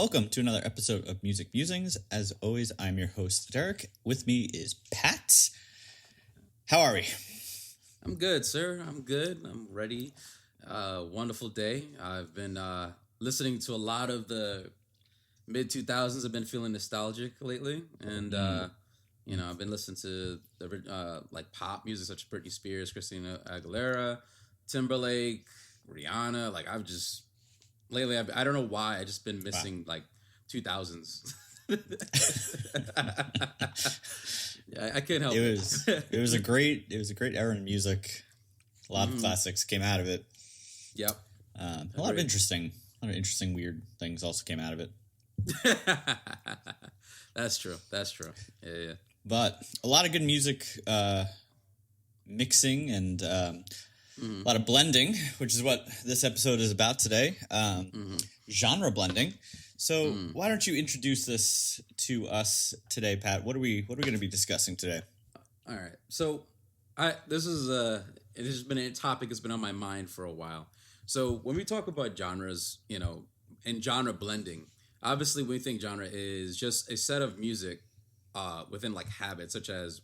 Welcome to another episode of Music Musings. As always, I'm your host, Derek. With me is Pat. How are we? I'm good, sir. I'm good. I'm ready. Wonderful day. I've been listening to a lot of the mid 2000s. I've been feeling nostalgic lately, and I've been listening to the like pop music such as Britney Spears, Christina Aguilera, Timberlake, Rihanna. Like I don't know why I just been missing like 2000s. I can't help it. It was a great era in music. A lot of classics came out of it. Yep. A lot of interesting, weird things also came out of it. That's true. Yeah. But a lot of good music mixing and a lot of blending, which is what this episode is about today. Genre blending. So why don't you introduce this to us today, Pat? What are we going to be discussing today? All right. So it has been a topic that's been on my mind for a while. So when we talk about genres, and genre blending, obviously we think genre is just a set of music within like habits, such as,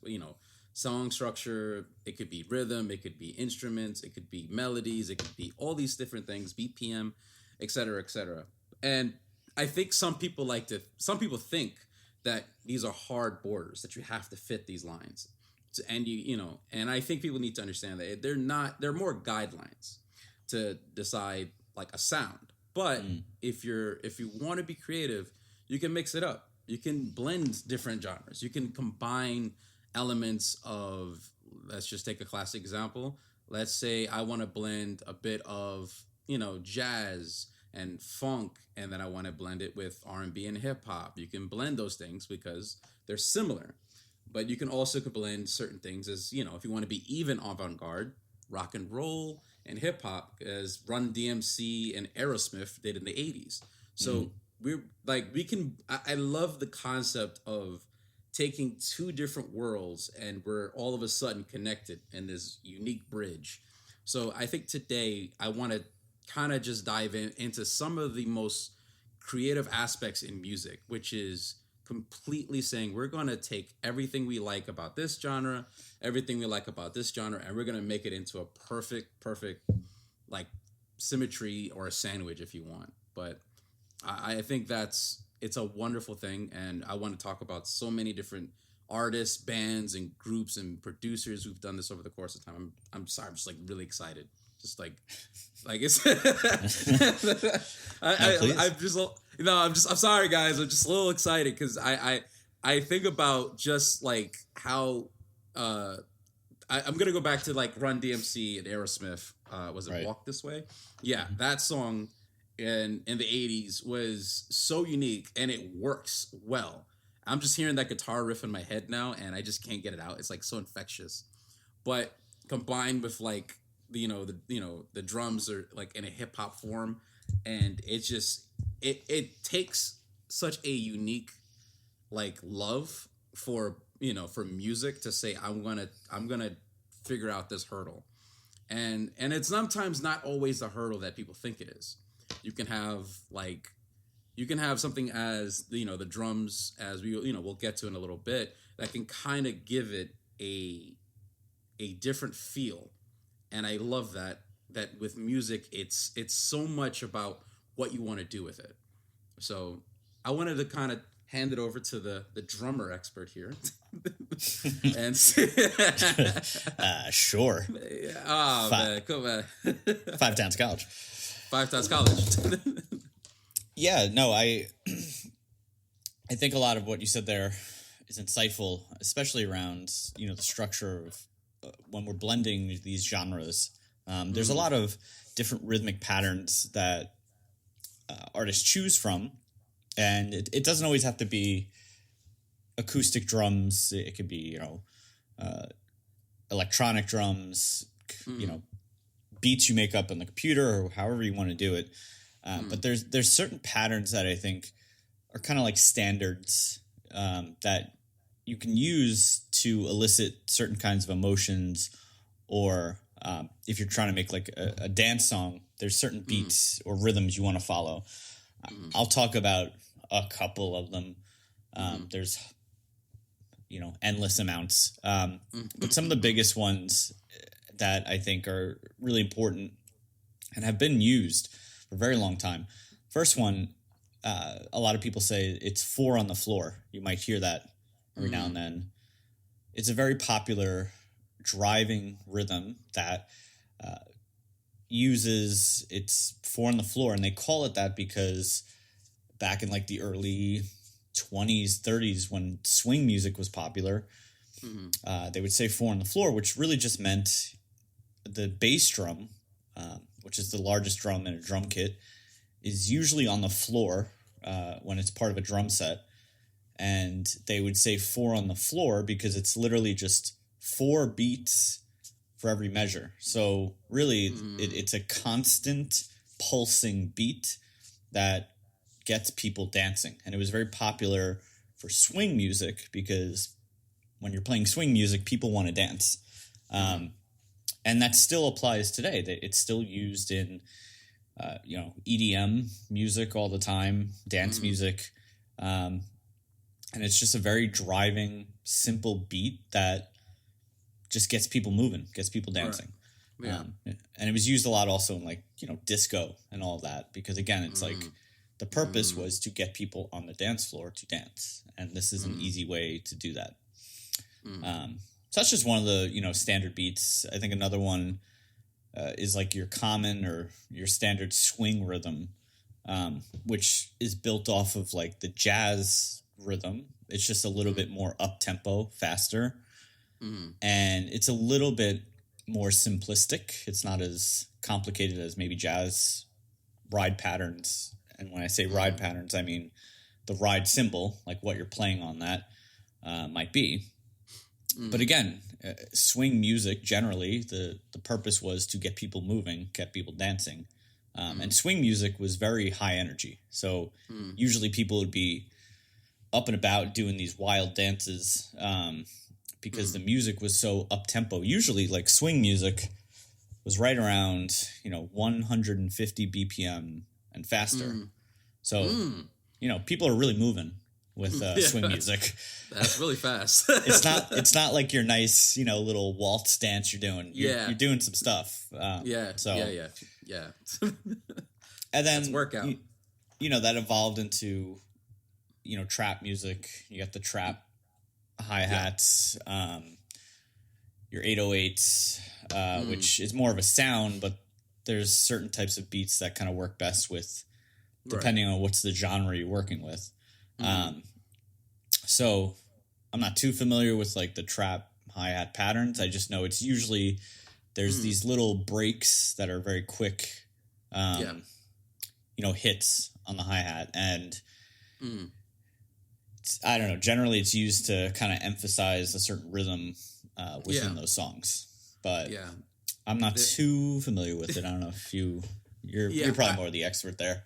song structure. It could be rhythm, it could be instruments, it could be melodies, it could be all these different things, BPM, et cetera, et cetera. And I think some people think that these are hard borders, that you have to fit these lines. And I think people need to understand that they're more guidelines to decide like a sound. But if you want to be creative, you can mix it up. You can blend different genres. You can combine elements of, let's just take a classic example. Let's say I want to blend a bit of, jazz and funk, and then I want to blend it with R&B and hip hop. You can blend those things because they're similar. But you can also blend certain things as, if you want to be even avant-garde, rock and roll and hip hop, as Run DMC and Aerosmith did in the 80s. So I love the concept of taking two different worlds and we're all of a sudden connected in this unique bridge. So I think today I want to kind of just dive into some of the most creative aspects in music, which is completely saying we're going to take everything we like about this genre, everything we like about this genre, and we're going to make it into a perfect like symmetry or a sandwich if you want. But I think it's a wonderful thing, and I want to talk about so many different artists, bands, and groups and producers who've done this over the course of time. I'm sorry, I'm just like really excited. Just like it's. I'm sorry, guys. I'm just a little excited because I think about just like how I'm gonna go back to like Run DMC and Aerosmith. Was it Walk This Way? Yeah, that song in the 80s was so unique and it works well. I'm just hearing that guitar riff in my head now and I just can't get it out. It's like so infectious. But combined with like the drums are like in a hip hop form, and it's just it takes such a unique like love for music to say I'm gonna figure out this hurdle. And it's sometimes not always the hurdle that people think it is. You can have something as the drums, as we'll get to in a little bit, that can kind of give it a different feel. And I love that with music it's so much about what you want to do with it. So I wanted to kind of hand it over to the drummer expert here. And sure. Oh, man, come on. 5 times college. 5 times college. Yeah, no, I think a lot of what you said there is insightful, especially around, the structure of when we're blending these genres. There's a lot of different rhythmic patterns that artists choose from, and it doesn't always have to be acoustic drums. It could be, electronic drums, beats you make up on the computer or however you want to do it. But there's certain patterns that I think are kind of like standards that you can use to elicit certain kinds of emotions, or if you're trying to make like a dance song, there's certain beats or rhythms you want to follow. I'll talk about a couple of them. There's, endless amounts. But some of the biggest ones that I think are really important and have been used for a very long time. First one, a lot of people say it's 4 on the floor. You might hear that every now and then. It's a very popular driving rhythm that uses it's 4 on the floor, and they call it that because back in like the early 20s, 30s, when swing music was popular, they would say 4 on the floor, which really just meant the bass drum, which is the largest drum in a drum kit, is usually on the floor when it's part of a drum set. And they would say 4 on the floor because it's literally just 4 beats for every measure. So really, it's a constant pulsing beat that gets people dancing. And it was very popular for swing music because when you're playing swing music, people want to dance. And that still applies today. It's still used in, EDM music all the time, dance music. And it's just a very driving, simple beat that just gets people moving, gets people dancing. Right. Yeah. And it was used a lot also in like, disco and all that, because again, it's like the purpose was to get people on the dance floor to dance. And this is an easy way to do that. So that's just one of the, standard beats. I think another one is like your common or your standard swing rhythm, which is built off of like the jazz rhythm. It's just a little bit more up-tempo, faster. And it's a little bit more simplistic. It's not as complicated as maybe jazz ride patterns. And when I say ride patterns, I mean the ride symbol, like what you're playing on that might be. But again, swing music, generally, the purpose was to get people moving, get people dancing. And swing music was very high energy. So usually people would be up and about doing these wild dances because the music was so up-tempo. Usually, like, swing music was right around, 150 BPM and faster. So, people are really moving with swing music. That's really fast. It's not like your nice, little waltz dance you're doing. You're doing some stuff. Yeah. And then that's workout. That evolved into, trap music. You got the trap hi-hats, your 808s, which is more of a sound, but there's certain types of beats that kind of work best with, depending on what's the genre you're working with. So I'm not too familiar with like the trap hi-hat patterns. I just know it's usually there's these little breaks that are very quick, hits on the hi-hat. And I don't know, generally it's used to kind of emphasize a certain rhythm within those songs. But I'm not too familiar with it. I don't know if you're probably more the expert there.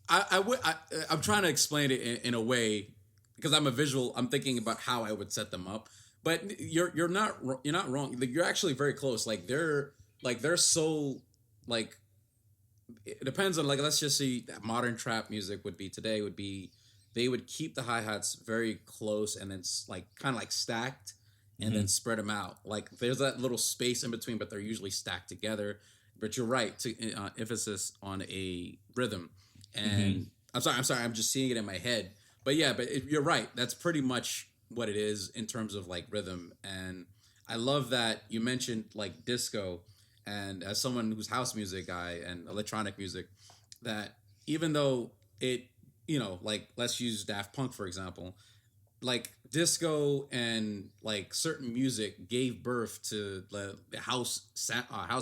I'm trying to explain it in a way because I'm a visual. I'm thinking about how I would set them up, but you're not wrong. Like, you're actually very close. They're so like it depends on, like, let's just see modern trap music would be they would keep the hi-hats very close and then like kind of like stacked and then spread them out. Like there's that little space in between, but they're usually stacked together. But you're right to emphasis on a rhythm. And I'm sorry, I'm just seeing it in my head. But yeah, you're right. That's pretty much what it is in terms of like rhythm. And I love that you mentioned like disco. And as someone who's house music guy and electronic music, that even though it, like let's use Daft Punk, for example, like disco and like certain music gave birth to the house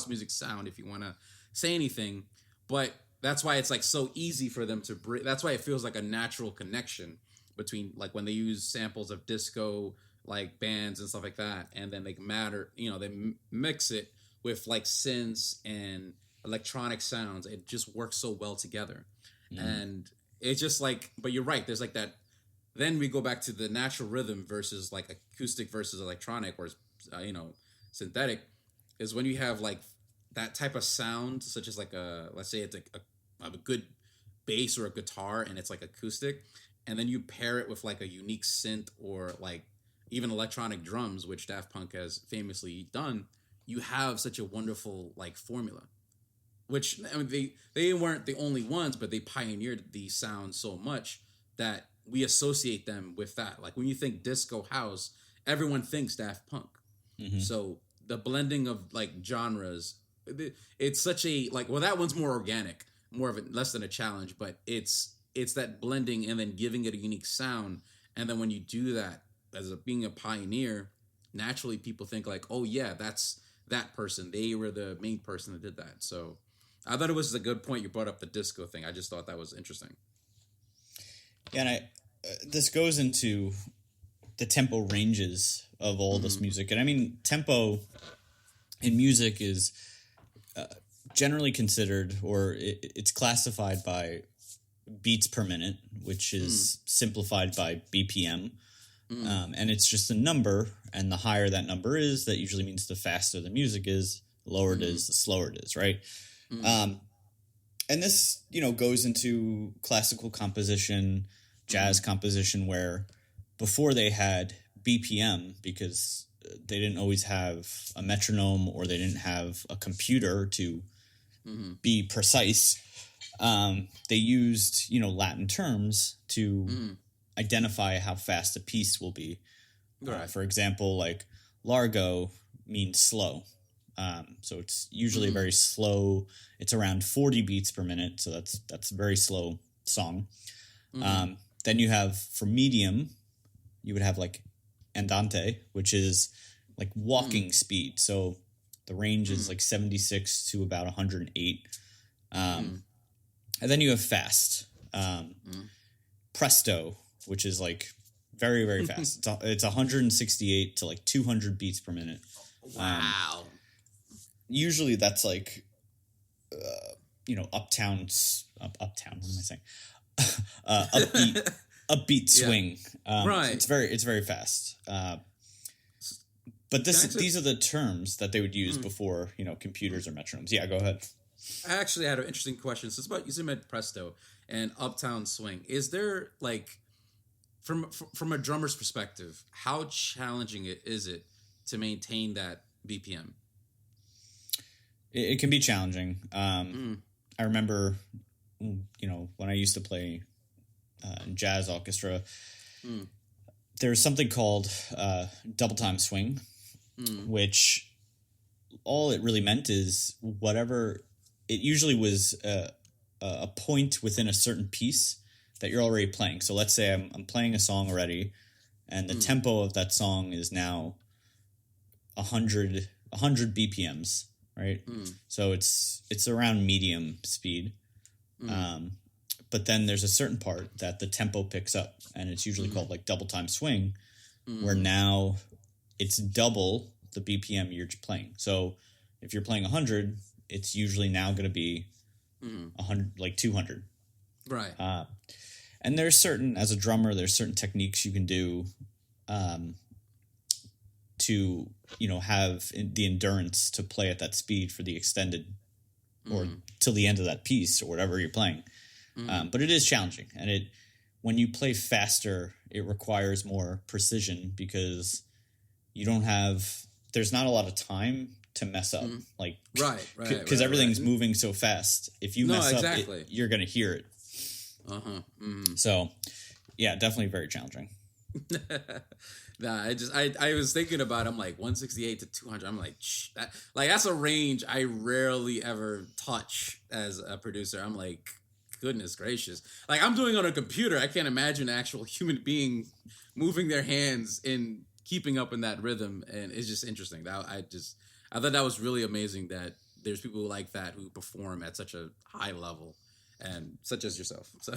music sound, if you want to say anything. But that's why it's like so easy for them to bring. That's why it feels like a natural connection between like when they use samples of disco, like bands and stuff like that, and then they mix it with like synths and electronic sounds. It just works so well together. And it's just like, but you're right. There's like that. Then we go back to the natural rhythm versus like acoustic versus electronic or, synthetic, is when you have like that type of sound, such as like let's say it's like a good bass or a guitar and it's like acoustic. and then you pair it with like a unique synth or like even electronic drums, which Daft Punk has famously done, you have such a wonderful like formula. Which, I mean, they weren't the only ones, but they pioneered these sounds so much that we associate them with that. Like when you think disco house, everyone thinks Daft Punk. Mm-hmm. So the blending of like genres, it's such a like, well, that one's more organic, more of it, less than a challenge, but it's that blending and then giving it a unique sound. And then when you do that being a pioneer, naturally people think like, oh yeah, that's that person. They were the main person that did that. So I thought it was a good point you brought up the disco thing. I just thought that was interesting. Yeah, and this goes into the tempo ranges of all this music. And I mean, tempo in music is generally considered, or it's classified by beats per minute, which is simplified by BPM. And it's just a number, and the higher that number is, that usually means the faster the music is, the lower it is, the slower it is, right? And this, goes into classical composition, jazz composition, where before they had BPM, because they didn't always have a metronome or they didn't have a computer to be precise, they used, Latin terms to identify how fast a piece will be. Right. For example, like largo means slow. So it's usually very slow. It's around 40 beats per minute. So that's a very slow song. Then you have, for medium, you would have like andante, which is like walking speed. So the range is like 76 to about 108. And then you have fast. Presto, which is like very, very fast. It's 168 to like 200 beats per minute. Wow. Usually that's like, uptown, what am I saying? Upbeat swing. Right. It's very fast. But these are the terms that they would use before, computers or metronomes. Yeah, go ahead. I actually had an interesting question. So it's about, you said presto and uptown swing. Is there like, from a drummer's perspective, how challenging is it to maintain that BPM? It can be challenging. I remember, when I used to play in jazz orchestra, there's something called double time swing, which all it really meant is whatever, it usually was a point within a certain piece that you're already playing. So let's say I'm playing a song already, and the tempo of that song is now 100 BPMs, right? So it's around medium speed. But then there's a certain part that the tempo picks up, and it's usually called like double time swing, where now it's double the BPM you're playing. So if you're playing 100, it's usually now going to be 100, like 200. Right. And as a drummer, there's certain techniques you can do to, have the endurance to play at that speed for the extended or till the end of that piece or whatever you're playing. But it is challenging. And when you play faster, it requires more precision because there's not a lot of time to mess up. Like, right. Because everything's moving so fast. If you mess up, you're going to hear it. So, yeah, definitely very challenging. Nah, I was thinking about it, I'm like 168 to 200. I'm like, that's a range I rarely ever touch as a producer. I'm like, goodness gracious. Like, I'm doing it on a computer. I can't imagine an actual human being moving their hands and keeping up in that rhythm. And it's just interesting. I thought that was really amazing that there's people like that who perform at such a high level, and such as yourself. So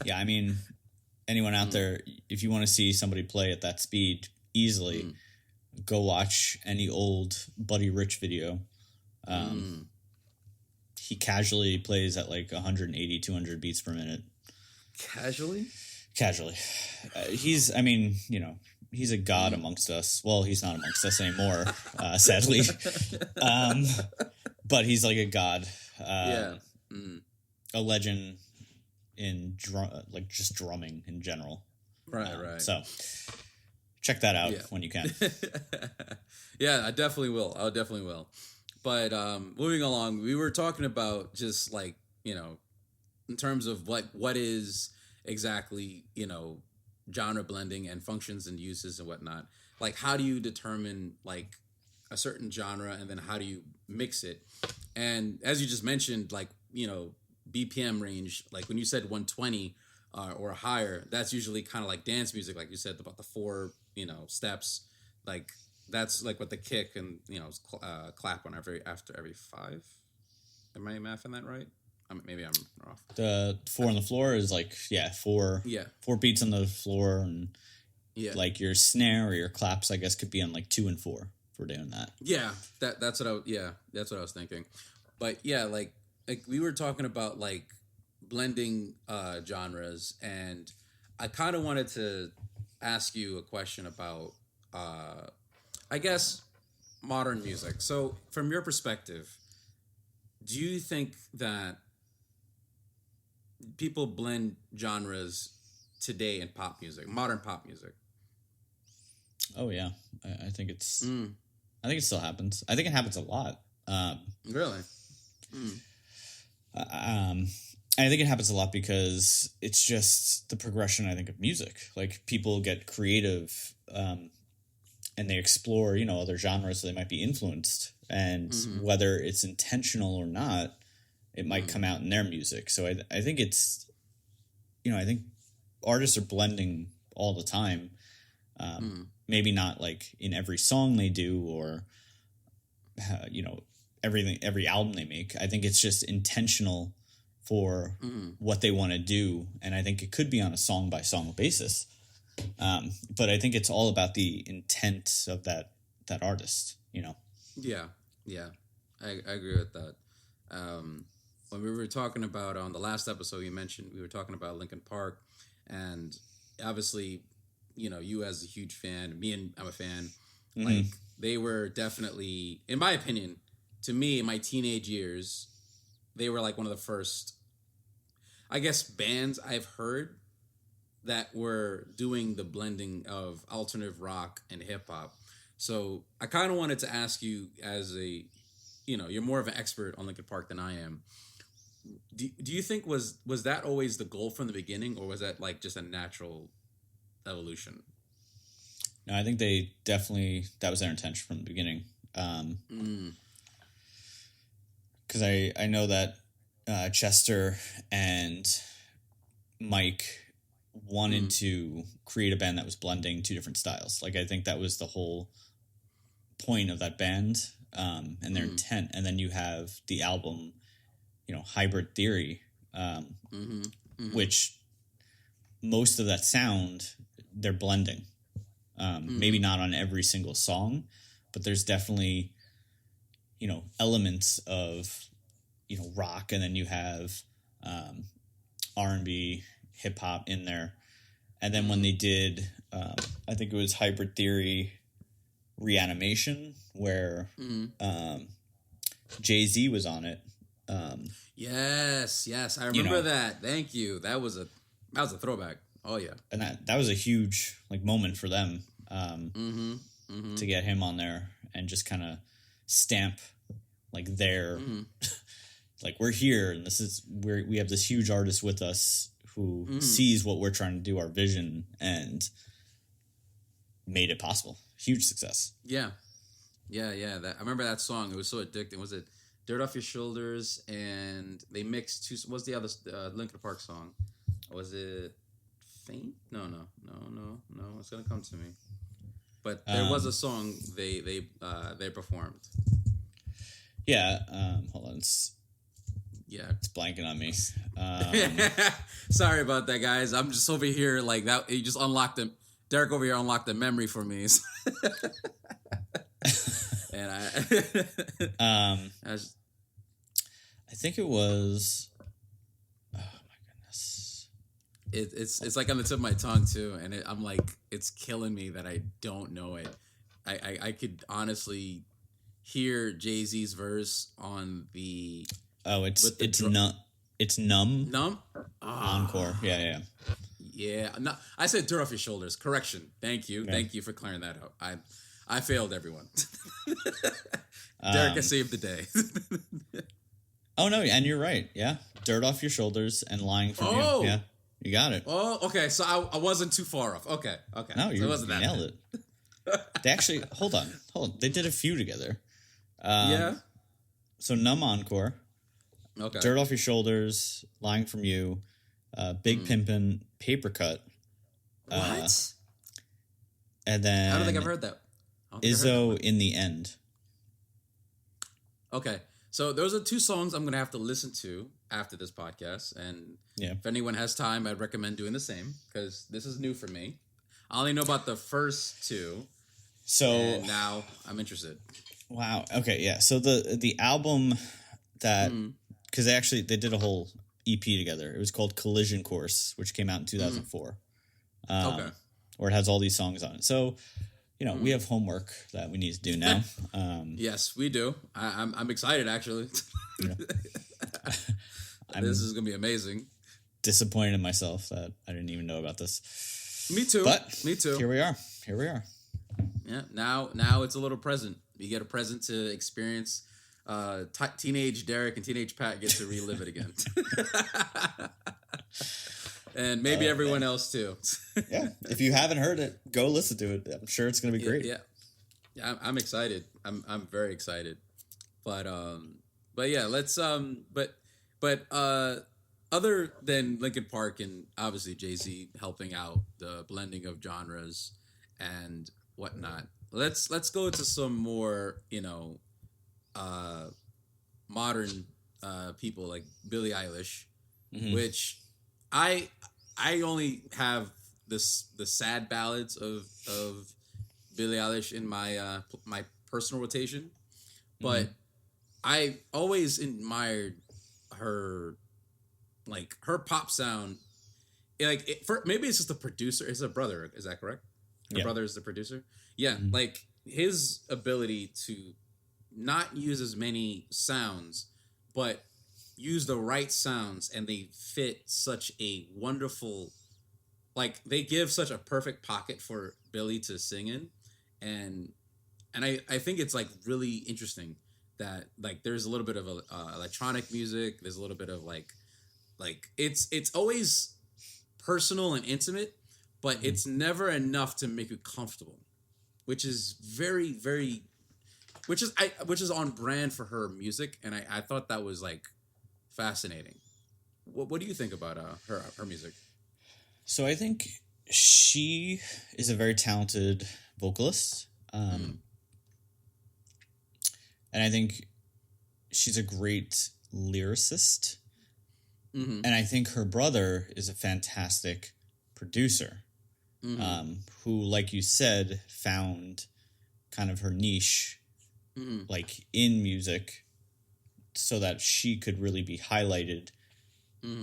yeah, I mean, anyone out there, if you want to see somebody play at that speed easily, go watch any old Buddy Rich video. He casually plays at like 180, 200 beats per minute. Casually? He's a god amongst us. Well, he's not amongst us anymore, sadly. But he's like a god. A legend. in like just drumming in general. Right. So check that out Yeah. when you can. Yeah, I definitely will. I definitely will. But moving along, we were talking about just like, in terms of what is exactly, genre blending and functions and uses and whatnot. Like, how do you determine like a certain genre, and then how do you mix it? And as you just mentioned, like, BPM range, like when you said 120 or higher, that's usually kind of like dance music, like you said about the four, steps. Like that's like what the kick and clap on after every five. Am I mathing that right? Maybe I'm off. The 4 on the floor is like four Yeah. 4 beats on the floor, and Yeah. like your snare or your claps, I guess, could be on like 2 and 4 for doing that. Yeah, that's what I was thinking. But yeah, like we were talking about like blending genres, and I kind of wanted to ask you a question about I guess modern music. So from your perspective, do you think that people blend genres today in pop music, modern pop music? Oh yeah, I think it's. I think it still happens. I think it happens a lot. Really? I think it happens a lot because it's just the progression, I think, of music. Like people get creative, and they explore, other genres, so they might be influenced, and whether it's intentional or not, it might come out in their music. So I think it's, I think artists are blending all the time. Maybe not like in every song they do, or every album they make. I think it's just intentional for what they want to do, and I think it could be on a song by song basis. But I think it's all about the intent of that artist. Yeah, I agree with that. When we were talking about on the last episode, you mentioned we were talking about Linkin Park, and obviously, you as a huge fan, I'm a fan. Mm-hmm. Like they were definitely, in my opinion, to me, in my teenage years, they were like one of the first, I guess, bands I've heard that were doing the blending of alternative rock and hip hop. So I kind of wanted to ask you, as a, you're more of an expert on Linkin Park than I am. Do you think was that always the goal from the beginning, or was that like just a natural evolution? No, I think that was their intention from the beginning. Because I know that Chester and Mike wanted to create a band that was blending two different styles. Like I think that was the whole point of that band, and their intent. And then you have the album, Hybrid Theory, which most of that sound they're blending. Maybe not on every single song, but there's definitely, elements of, rock, and then you have R&B, hip hop in there. And then when they did, I think it was Hybrid Theory Reanimation, where Jay-Z was on it. Yes, I remember that. Thank you. That was a throwback. Oh yeah, and that was a huge moment for them, to get him on there and just kind of stamp their like we're here, and we have this huge artist with us who sees what we're trying to do, our vision, and made it possible. Huge success. Yeah. I remember that song. It was so addicting. Was it "Dirt Off Your Shoulders"? And they mixed two. What's the other Linkin Park song? Was it "Faint"? No. It's gonna come to me. But there was a song they performed. Yeah. Hold on. It's blanking on me. Sorry about that, guys. I'm just over here like that. You just unlocked them. Derek over here unlocked the memory for me. And I think it was. Oh my goodness! It's like on the tip of my tongue too, and I'm like, it's killing me that I don't know it. I could honestly hear Jay-Z's verse on the. Oh, it's It's Numb Numb. Encore. Yeah. Yeah. No, I said Dirt Off Your Shoulders. Correction. Thank you. Yeah. Thank you for clearing that out. I failed everyone. Derek has saved the day. Oh no, and you're right. Yeah, Dirt Off Your Shoulders and Lying From You. Yeah, you got it. Oh, okay. So I wasn't too far off. Okay. No, So you it wasn't that nailed it. They actually hold on. They did a few together. Yeah. So Numb Encore, Okay. Dirt Off Your Shoulders, Lying From You, Big Pimpin', Paper Cut. What? And then I don't think I've heard that. I don't think I heard that Izzo one. In the End. Okay. So those are two songs I'm going to have to listen to after this podcast. And Yeah. if anyone has time, I'd recommend doing the same because this is new for me. I only know about the first two. So And now I'm interested. wow. Okay. Yeah. So the album that because they did a whole EP together. It was called Collision Course, which came out in 2004. Okay. Where it has all these songs on it. So we have homework that we need to do now. Yes, we do. I'm excited, actually. This is going to be amazing. Disappointed in myself that I didn't even know about this. Me too. But Me too. Here we are. Yeah. Now it's a little present. You get a present to experience. Teenage Derek and teenage Pat get to relive it again. And maybe everyone else too. Yeah. If you haven't heard it, go listen to it. I'm sure it's going to be great. Yeah. I'm excited. I'm very excited. But yeah, let's but other than Linkin Park and obviously Jay-Z helping out the blending of genres and whatnot, let's go into some more, modern people like Billie Eilish, which I only have the sad ballads of Billie Eilish in my my personal rotation, but I always admired her, like her pop sound. Maybe it's just the producer. It's a brother. Is that correct? Her brother is the producer. Yeah, like his ability to not use as many sounds, but use the right sounds, and they fit such a wonderful, like they give such a perfect pocket for Billie to sing in, and I think it's like really interesting that like there's a little bit of electronic music, there's a little bit of like it's always personal and intimate, but it's never enough to make you comfortable, which is very very which is on brand for her music, and I thought that was like fascinating. What do you think about her music? So I think she is a very talented vocalist, and I think she's a great lyricist, and I think her brother is a fantastic producer, who, like you said, found kind of her niche, like in music, so that she could really be highlighted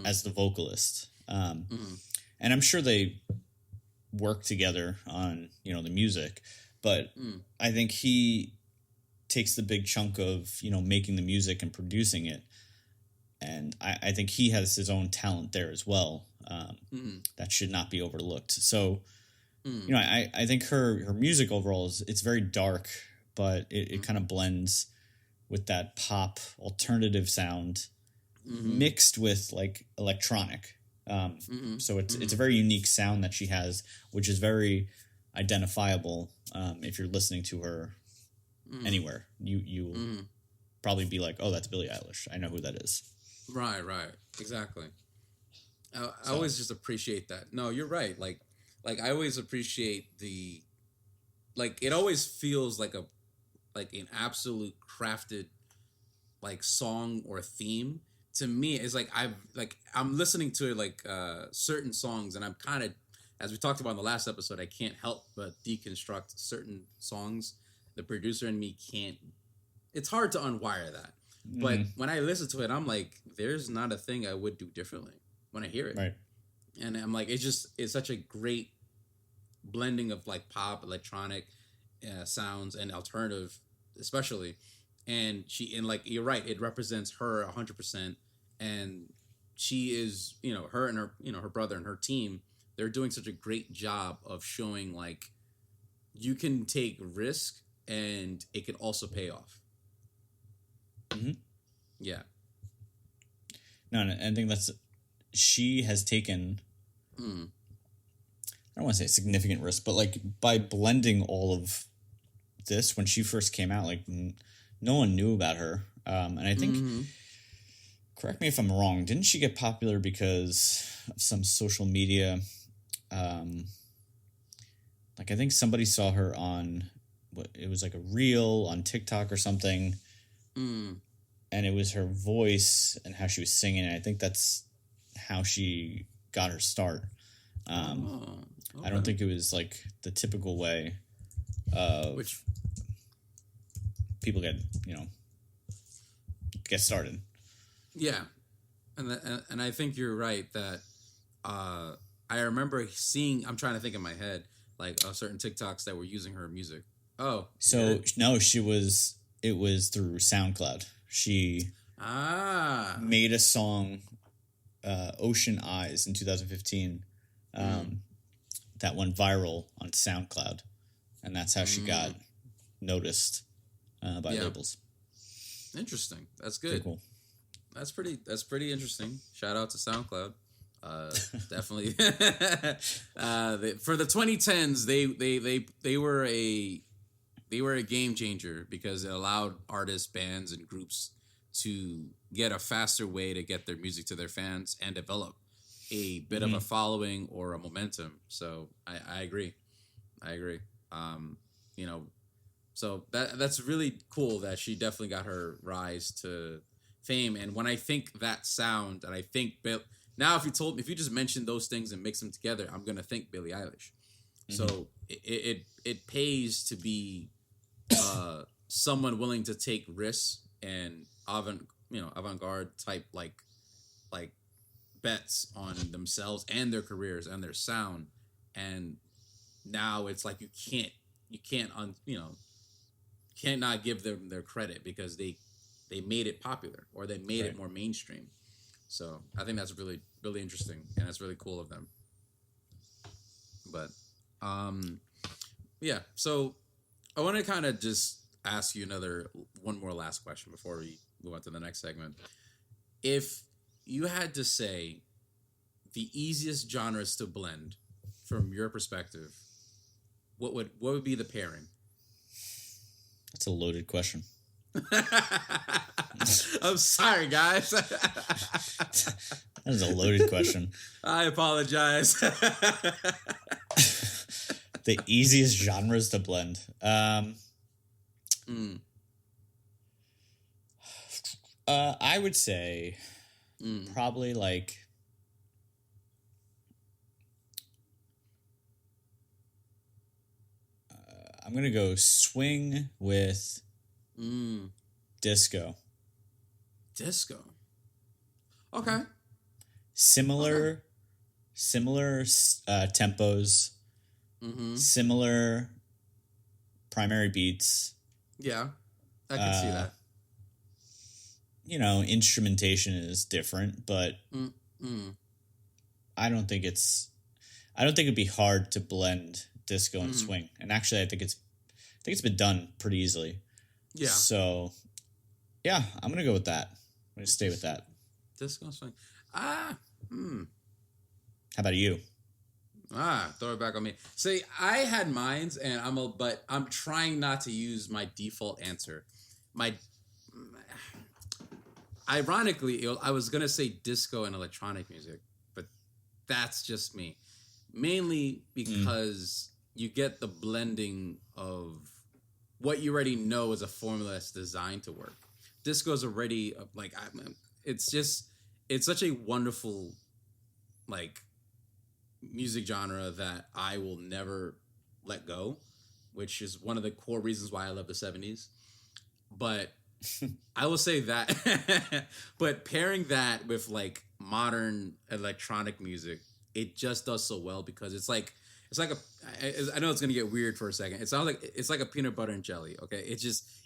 as the vocalist. And I'm sure they work together on, the music, but I think he takes the big chunk of, making the music and producing it. And I think he has his own talent there as well. That should not be overlooked. So, I think her music overall it's very dark, but it kind of blends with that pop alternative sound mixed with like electronic. So it's a very unique sound that she has, which is very identifiable. If you're listening to her anywhere, you will probably be like, oh, that's Billie Eilish. I know who that is. Right. Exactly. I always just appreciate that. No, you're right. Like I always appreciate it always feels like an absolute crafted like song or theme. To me, it's like I'm listening to like certain songs, and I'm kind of, as we talked about in the last episode, I can't help but deconstruct certain songs. The producer in me can't. It's hard to unwire that. But when I listen to it, I'm like, there's not a thing I would do differently when I hear it. Right. And I'm like, it's such a great blending of like pop, electronic sounds and alternative, especially. And like, you're right, it represents her 100%. And she is, her and her, her brother and her team, they're doing such a great job of showing like you can take risk and it can also pay off. Mm-hmm. Yeah. No, I think she has taken, I don't want to say significant risk, but like by blending all of this when she first came out, like no one knew about her. And I think, correct me if I'm wrong, didn't she get popular because of some social media? Like I think somebody saw her on, it was like a reel on TikTok or something. And it was her voice and how she was singing. And I think that's how she got her start. Okay. I don't think it was like the typical way of which people get started. Yeah. And I think you're right that I remember seeing, I'm trying to think in my head, like certain TikToks that were using her music. Oh. So, no, it was through SoundCloud. She made a song, Ocean Eyes, in 2015 that went viral on SoundCloud. And that's how she got noticed by labels. Interesting. That's good. Pretty cool. That's pretty interesting. Shout out to SoundCloud. Definitely. For the 2010s, they were a game changer because it allowed artists, bands, and groups to get a faster way to get their music to their fans and develop a bit of a following or a momentum. So I agree. So that's really cool that she definitely got her rise to fame. And when I think that sound, and I think now if you just mentioned those things and mix them together, I'm gonna think Billie Eilish. So it pays to be someone willing to take risks and avant-garde type like bets on themselves and their careers and their sound. And now it's like you can't not give them their credit because they made it popular or they made it more mainstream. So I think that's really, really interesting and that's really cool of them. But yeah, so I want to kind of just ask you one more last question before we move on to the next segment. If you had to say the easiest genres to blend from your perspective, what would be the pairing? That's a loaded question. I'm sorry, guys. That is a loaded question. I apologize. The easiest genres to blend. I would say probably like I'm gonna go swing with disco. Disco. Okay. Similar tempos. Similar primary beats. Yeah, I can see that. Instrumentation is different, but I don't think it'd be hard to blend disco and swing. And actually, I think it's been done pretty easily. Yeah. So, yeah, I'm gonna go with that. I'm gonna stay with that. Disco and swing. How about you? Throw it back on me. See, I had mines, and but I'm trying not to use my default answer. Ironically, I was gonna say disco and electronic music, but that's just me. Mainly because you get the blending of what you already know is a formula that's designed to work. Disco is already it's such a wonderful music genre that I will never let go, which is one of the core reasons why I love the 70s. But I will say that, but pairing that with modern electronic music, it just does so well because it's like I know it's gonna get weird for a second. It sounds like it's like a peanut butter and jelly. Okay,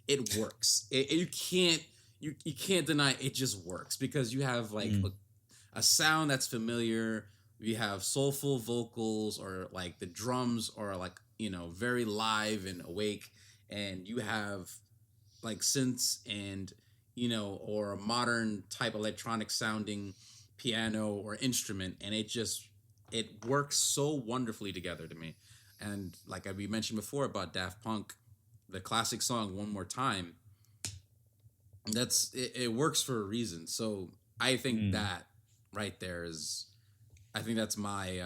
it works. You can't deny it just works because you have a sound that's familiar. You have soulful vocals, or like the drums are like, very live and awake, and you have like synths and, or a modern type electronic sounding piano or instrument, and it works so wonderfully together to me. And like we mentioned before about Daft Punk, the classic song "One More Time," it works for a reason. So I think that right there is, I think that's my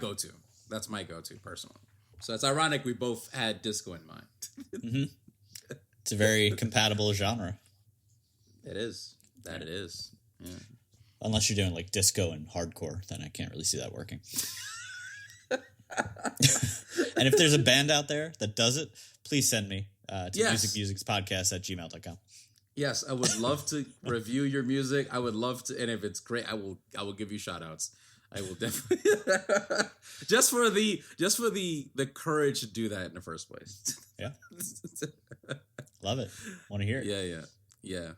go-to. That's my go-to personally. So it's ironic we both had disco in mind. Mm-hmm. It's a very compatible genre. It is. It is. Yeah. Unless you're doing like disco and hardcore, then I can't really see that working. And if there's a band out there that does it, please send me to musicmusicspodcast@gmail.com. Yes, I would love to review your music. I would love to, and if it's great, I will give you shout outs. I will definitely just for the courage to do that in the first place. Yeah. Love it. Want to hear it. Yeah.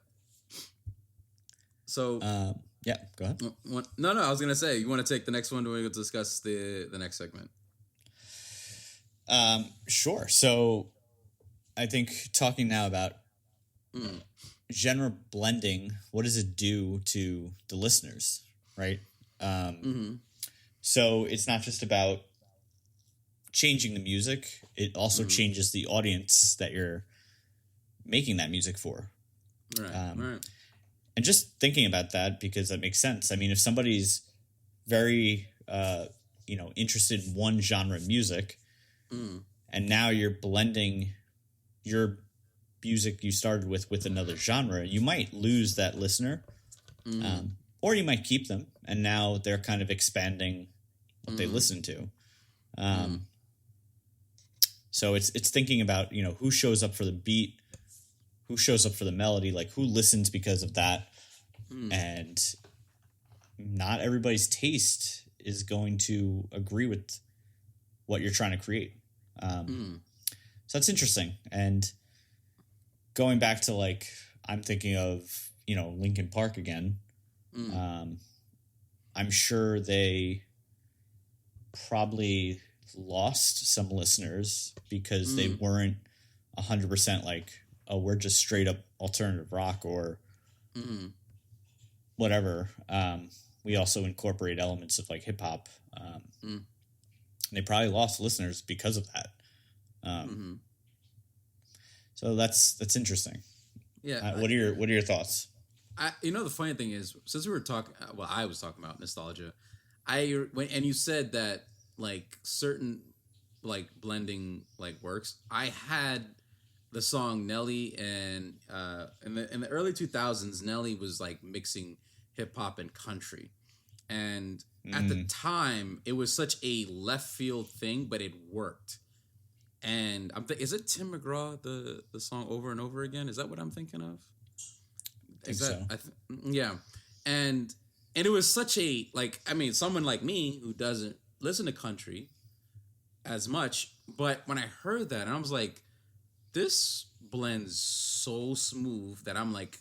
So yeah, go ahead. No, I was gonna say, you want to take the next one? Do we go to discuss the next segment? Sure. So I think talking now about genre blending, what does it do to the listeners, right? So it's not just about changing the music, it also changes the audience that you're making that music for. Right. And just thinking about that, because that makes sense. I mean, if somebody's very, interested in one genre of music, and now you're blending your music you started with another genre, you might lose that listener, or you might keep them, and now they're kind of expanding what they listen to. So it's thinking about, who shows up for the beat, who shows up for the melody, like who listens because of that. And not everybody's taste is going to agree with what you're trying to create. So that's interesting. And going back to like, I'm thinking of, Linkin Park again. I'm sure they probably lost some listeners because they weren't 100% like, oh, we're just straight up alternative rock or whatever. We also incorporate elements of like hip hop. They probably lost listeners because of that. So that's interesting. Yeah. What are your thoughts? The funny thing is, since we were talking, I was talking about nostalgia. And you said that like certain like blending like works. I had the song Nelly, and in the early 2000s, Nelly was like mixing hip hop and country, and at the time it was such a left field thing, but it worked. And is it Tim McGraw, the song Over and Over Again? Is that what I'm thinking of? Yeah. And it was such a, like, I mean, someone like me who doesn't listen to country as much, but when I heard that, I was like, this blends so smooth that I'm like,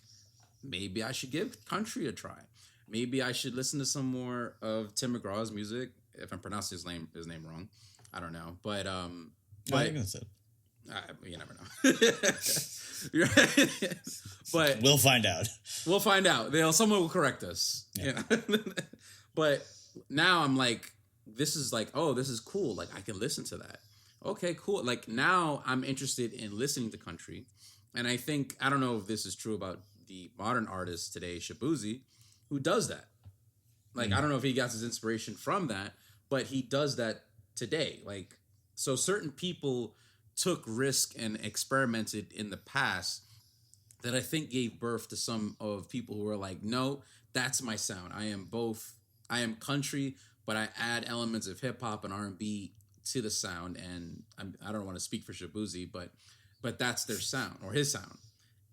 maybe I should give country a try. Maybe I should listen to some more of Tim McGraw's music. If I'm pronouncing his name wrong, I don't know. But I think that's it. You never know. But we'll find out. Someone will correct us. Yeah. But now I'm like, this is like, oh, this is cool. Like I can listen to that. Okay, cool. Like now I'm interested in listening to country. And I think, I don't know if this is true about the modern artist today, Shabuzi, who does that. Like, I don't know if he got his inspiration from that, but he does that today. Like, so certain people took risk and experimented in the past that I think gave birth to some of people who were like, no, that's my sound. I am country, but I add elements of hip hop and R&B to the sound. And I don't want to speak for Shabuzi, but that's their sound or his sound.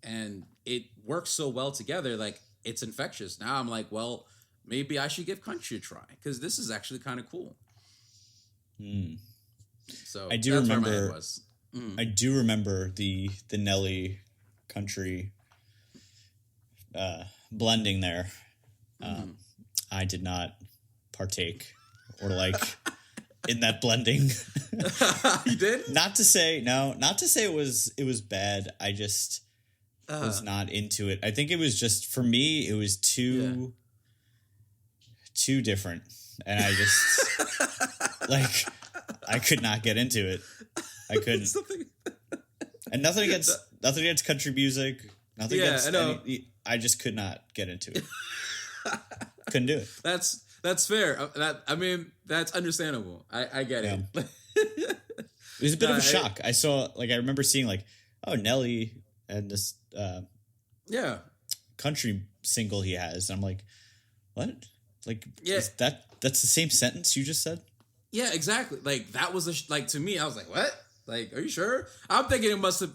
And it works so well together. Like it's infectious. Now I'm like, well, maybe I should give country a try because this is actually kind of cool. So I do remember. I do remember the Nelly country blending there. I did not partake or like in that blending. You did? Not to say it was bad. I just was not into it. I think it was just, for me, it was too different. And I just like, I could not get into it. I couldn't. And nothing against country music. Nothing against I just could not get into it. Couldn't do it. That's fair. That's understandable. I get it. It was a bit of a shock. I remember seeing like, oh, Nelly and this country single he has. And I'm like, what? Like, is that's the same sentence you just said? Yeah, exactly. Like that was to me, I was like, what? Like, are you sure? I'm thinking it must have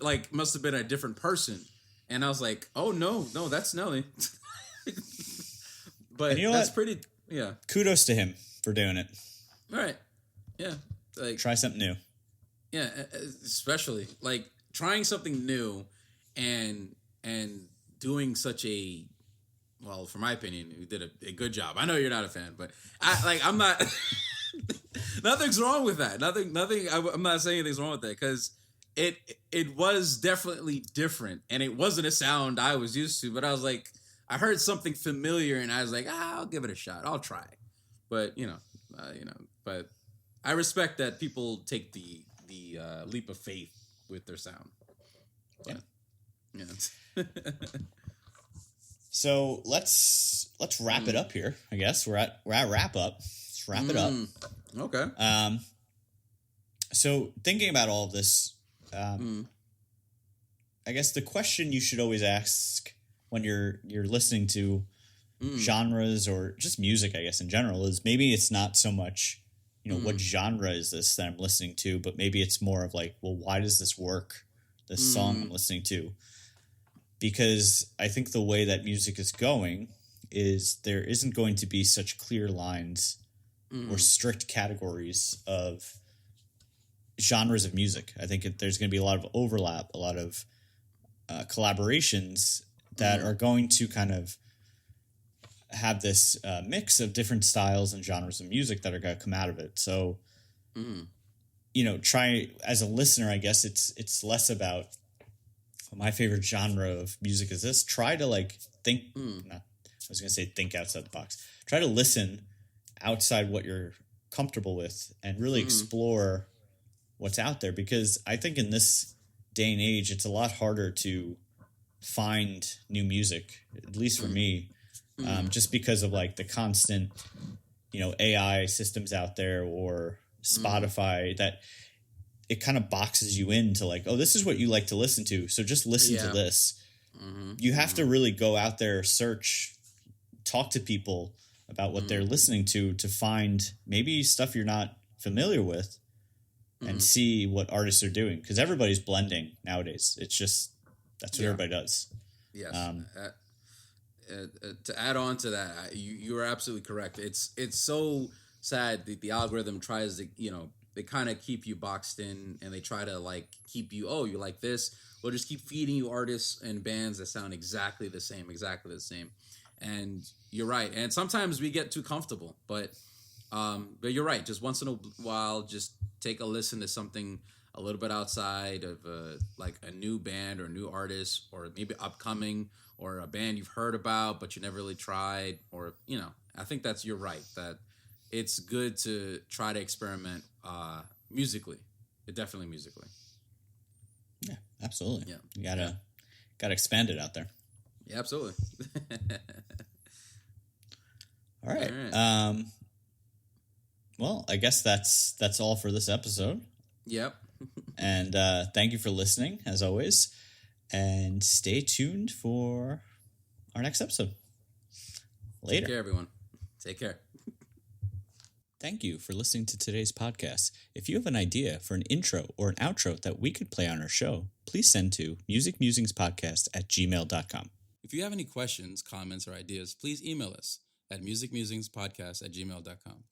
been a different person. And I was like, oh no, that's Nelly. But you know that's pretty. Yeah. Kudos to him for doing it. All right. Yeah. Like, try something new. Yeah, especially like trying something new and doing such a, well, for my opinion, you did a good job. I know you're not a fan, but I'm not. Nothing's wrong with that. Nothing. I'm not saying anything's wrong with that because it was definitely different and it wasn't a sound I was used to. But I was like, I heard something familiar and I was like, I'll give it a shot. I'll try. But but I respect that people take the leap of faith with their sound. But, yeah. So let's wrap it up here. I guess we're at wrap up. Let's wrap it up. Okay. So thinking about all of this, I guess the question you should always ask when you're listening to genres or just music, I guess in general, is maybe it's not so much, what genre is this that I'm listening to, but maybe it's more of like, well, why does this work? This song I'm listening to. Because I think the way that music is going is there isn't going to be such clear lines or strict categories of genres of music. I think there's going to be a lot of overlap, a lot of collaborations that are going to kind of have this mix of different styles and genres of music that are going to come out of it. So, try as a listener, I guess it's less about my favorite genre of music is this. Try to like think, think outside the box. Try to listen outside what you're comfortable with and really explore what's out there. Because I think in this day and age, it's a lot harder to find new music, at least for me, just because of like the constant, AI systems out there or Spotify that it kind of boxes you into like, oh, this is what you like to listen to. So just listen to this. You have to really go out there, search, talk to people about what they're listening to find maybe stuff you're not familiar with and see what artists are doing. Because everybody's blending nowadays. It's just, that's what everybody does. Yes. To add on to that, you are absolutely correct. It's so sad that the algorithm tries to, they kind of keep you boxed in and they try to like keep you, oh, you like this. We'll just keep feeding you artists and bands that sound exactly the same. And you're right. And sometimes we get too comfortable, but you're right. Just once in a while, just take a listen to something a little bit outside of like a new band or new artist or maybe upcoming or a band you've heard about, but you never really tried or, I think you're right that it's good to try to experiment musically. Definitely musically. Yeah, absolutely. Yeah. You gotta expand it out there. Yeah, absolutely. All right. Well, I guess that's all for this episode. Yep. And thank you for listening, as always. And stay tuned for our next episode. Later. Take care, everyone. Take care. Thank you for listening to today's podcast. If you have an idea for an intro or an outro that we could play on our show, please send to musicmusingspodcast@gmail.com. If you have any questions, comments, or ideas, please email us at musicmusingspodcast@gmail.com.